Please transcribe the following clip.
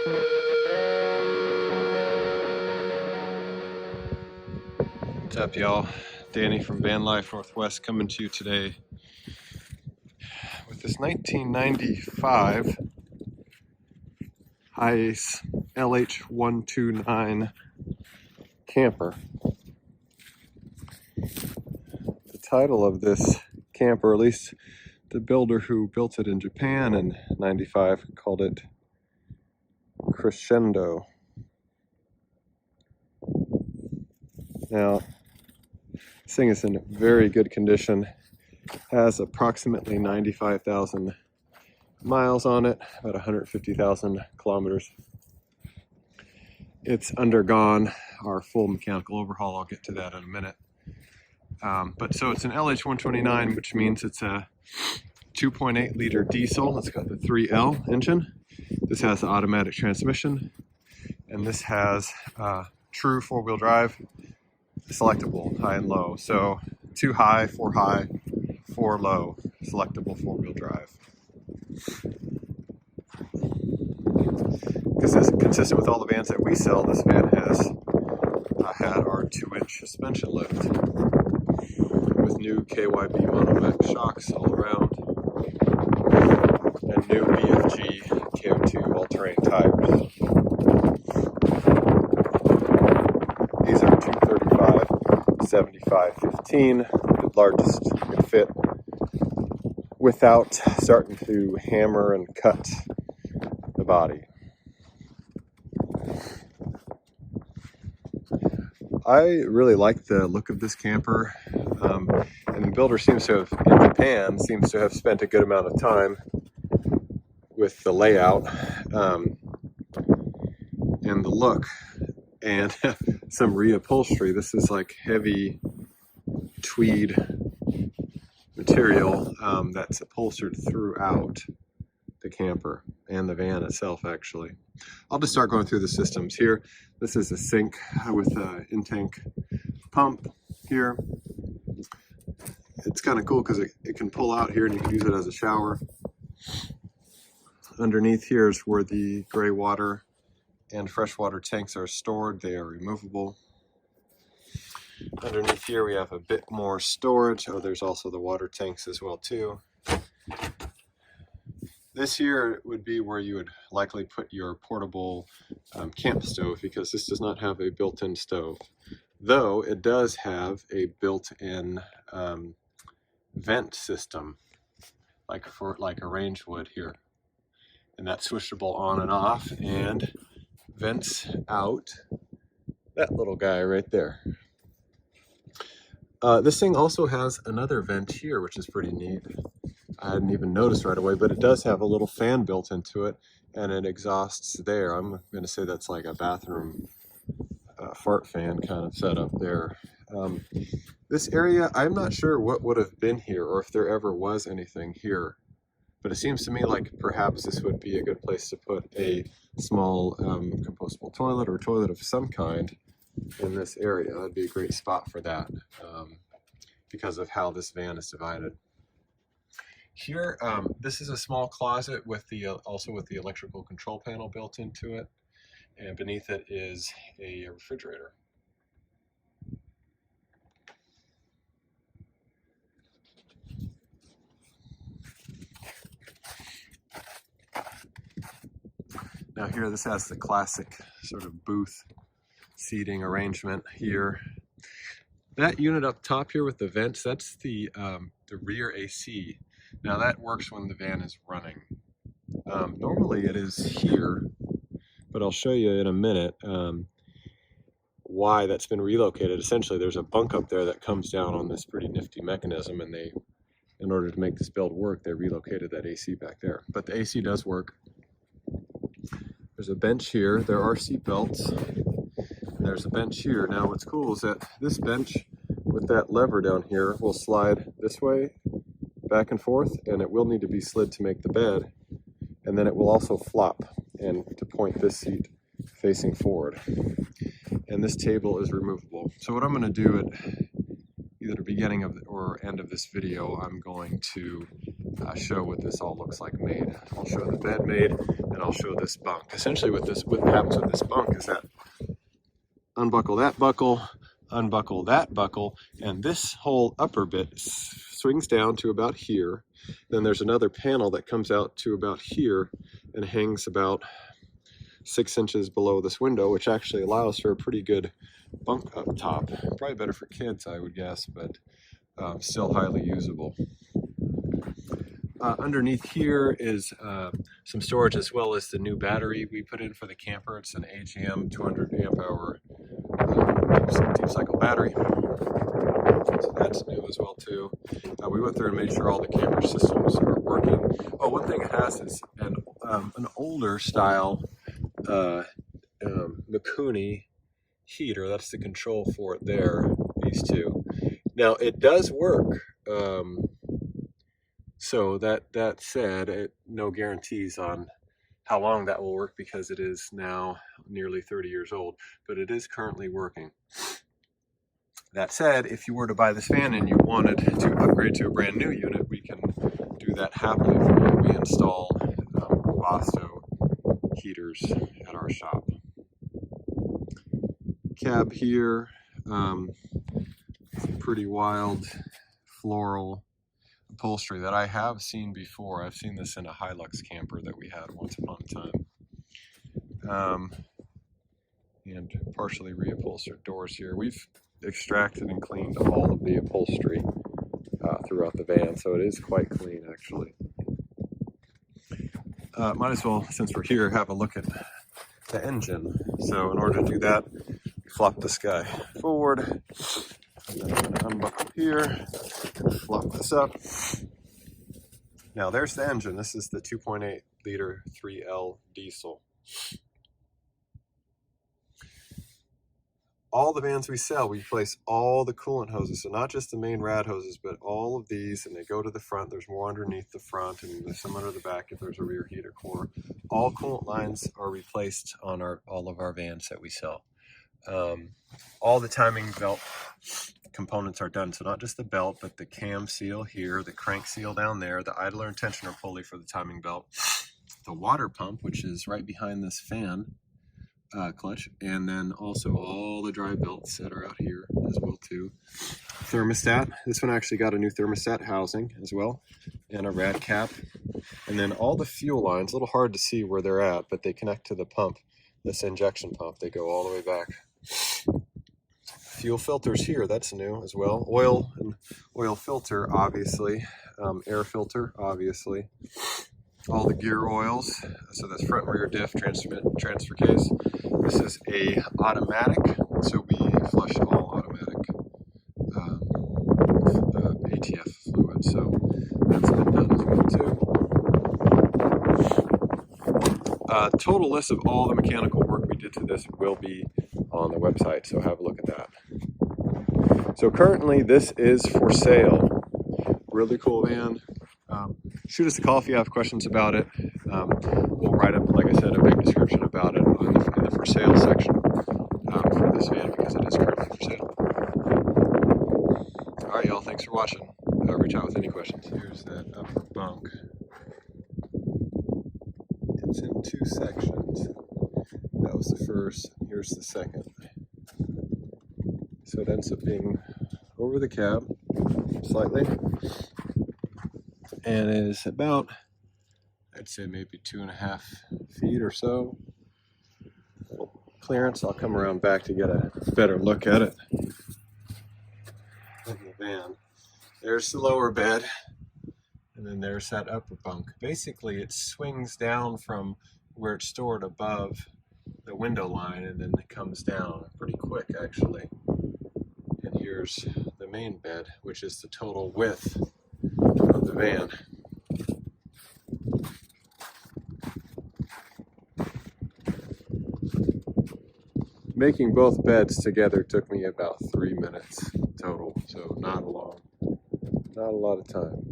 What's up, y'all? Danny from Van Life Northwest coming to you today with this 1995 Hiace LH129 camper. The title of this camper, at least the builder who built it in Japan in '95, called it Crescendo. Now, this thing is in very good condition, has approximately 95,000 miles on it, about 150,000 kilometers. It's undergone our full mechanical overhaul. I'll get to that in a minute. So it's an LH129, which means it's a 2.8 liter diesel. It's got the 3L engine. This has the automatic transmission, and this has true four-wheel drive, selectable high and low. So 2 high, 4 low, selectable four-wheel drive. This is consistent with all the vans that we sell. This van has had our 2-inch suspension lift with new KYB monovac shocks all around and new BFG KO2 all-terrain tires. These are 235 75/15, the largest you can fit without starting to hammer and cut the body. I really like the look of this camper, and the builder seems to have, in Japan, seems to have spent a good amount of time with the layout and the look, and some reupholstery. This is like heavy tweed material that's upholstered throughout the camper and the van itself, actually. I'll just start going through the systems here. This is a sink with an in-tank pump here. It's kind of cool because it can pull out here and you can use it as a shower. Underneath here is where the gray water and freshwater tanks are stored. They are removable. Underneath here we have a bit more storage. Oh, there's also the water tanks as well too. This here would be where you would likely put your portable camp stove, because this does not have a built-in stove, though it does have a built-in vent system, like a range would here, and that's switchable on and off and vents out that little guy right there. This thing also has another vent here, which is pretty neat. I hadn't even noticed right away, but it does have a little fan built into it, and it exhausts there. I'm going to say that's like a bathroom fart fan kind of setup there. This area, I'm not sure what would have been here or if there ever was anything here, but it seems to me like perhaps this would be a good place to put a small compostable toilet or toilet of some kind in this area. That'd be a great spot for that because of how this van is divided. Here, this is a small closet with the also with the electrical control panel built into it, and beneath it is a refrigerator. Now here, this has the classic sort of booth seating arrangement here. That unit up top here with the vents, that's the rear AC. Now that works when the van is running. Normally it is here, but I'll show you in a minute why that's been relocated. Essentially, there's a bunk up there that comes down on this pretty nifty mechanism, and they, in order to make this build work, they relocated that AC back there. But the AC does work. There's a bench here. There are seat belts. And there's a bench here. Now what's cool is that this bench with that lever down here will slide this way, back and forth, and it will need to be slid to make the bed, and then it will also flop and to point this seat facing forward. And this table is removable. So what I'm going to do at either the beginning of or end of this video, I'm going to show what this all looks like made. I'll show the bed made, and I'll show this bunk. Essentially what happens with this bunk is that unbuckle that buckle, unbuckle that buckle, and this whole upper bit swings down to about here. Then there's another panel that comes out to about here and hangs about 6 inches below this window, which actually allows for a pretty good bunk up top. Probably better for kids, I would guess, but still highly usable. Underneath here is some storage, as well as the new battery we put in for the camper. It's an AGM 200 amp hour deep cycle battery. So that's new as well too. We went through and made sure all the camper systems are working. Oh, one thing it has is an older style Mikuni heater. That's the control for it there, these two. Now it does work. So that said, no guarantees on how long that will work, because it is now nearly 30 years old, but it is currently working. That said, if you were to buy this van and you wanted to upgrade to a brand new unit, we can do that happily for you. We install Vasto heaters at our shop. Cab here, pretty wild floral upholstery that I have seen before. I've seen this in a Hilux camper that we had once upon a time. And partially reupholstered doors here. We've extracted and cleaned all of the upholstery throughout the van, so it is quite clean actually. Might as well, since we're here, have a look at the engine. So in order to do that, we flop this guy forward, and then I'm going to unbuckle here and flop this up. Now there's the engine. This is the 2.8 liter 3L diesel. All the vans we sell, we replace all the coolant hoses. So not just the main rad hoses, but all of these, and they go to the front. There's more underneath the front, and there's some under the back if there's a rear heater core. All coolant lines are replaced on all of our vans that we sell. All the timing belt components are done. So not just the belt, but the cam seal here, the crank seal down there, the idler and tensioner pulley for the timing belt, the water pump, which is right behind this fan, clutch, and then also all the drive belts that are out here as well too. Thermostat, this one actually got a new thermostat housing as well, and a rad cap, and then all the fuel lines. A little hard to see where they're at, but they connect to the pump, this injection pump. They go all the way back. Fuel filters here, that's new as well. Oil and oil filter, obviously. Air filter, obviously. All the gear oils, so that's front and rear diff, transfer case. This is a automatic, so we flush all automatic ATF fluid, so that's been done as well too. Total list of all the mechanical work we did to this will be on the website, so have a look at that. So currently this is for sale. Really cool van. Shoot us a call if you have questions about it. We'll write up, like I said, a big description about it in the for sale section for this van, because it is currently for sale. All right, y'all, thanks for watching. Reach out with any questions. Here's that upper bunk. It's in 2 sections. That was the first, here's the second. So it ends up being over the cab slightly, and is about, I'd say maybe 2.5 feet or so. Clearance. I'll come around back to get a better look at it in the van. There's the lower bed, and then there's that upper bunk. Basically it swings down from where it's stored above the window line, and then it comes down pretty quick actually. And here's the main bed, which is the total width of the van. Making both beds together took me about 3 minutes total, so not a lot of time.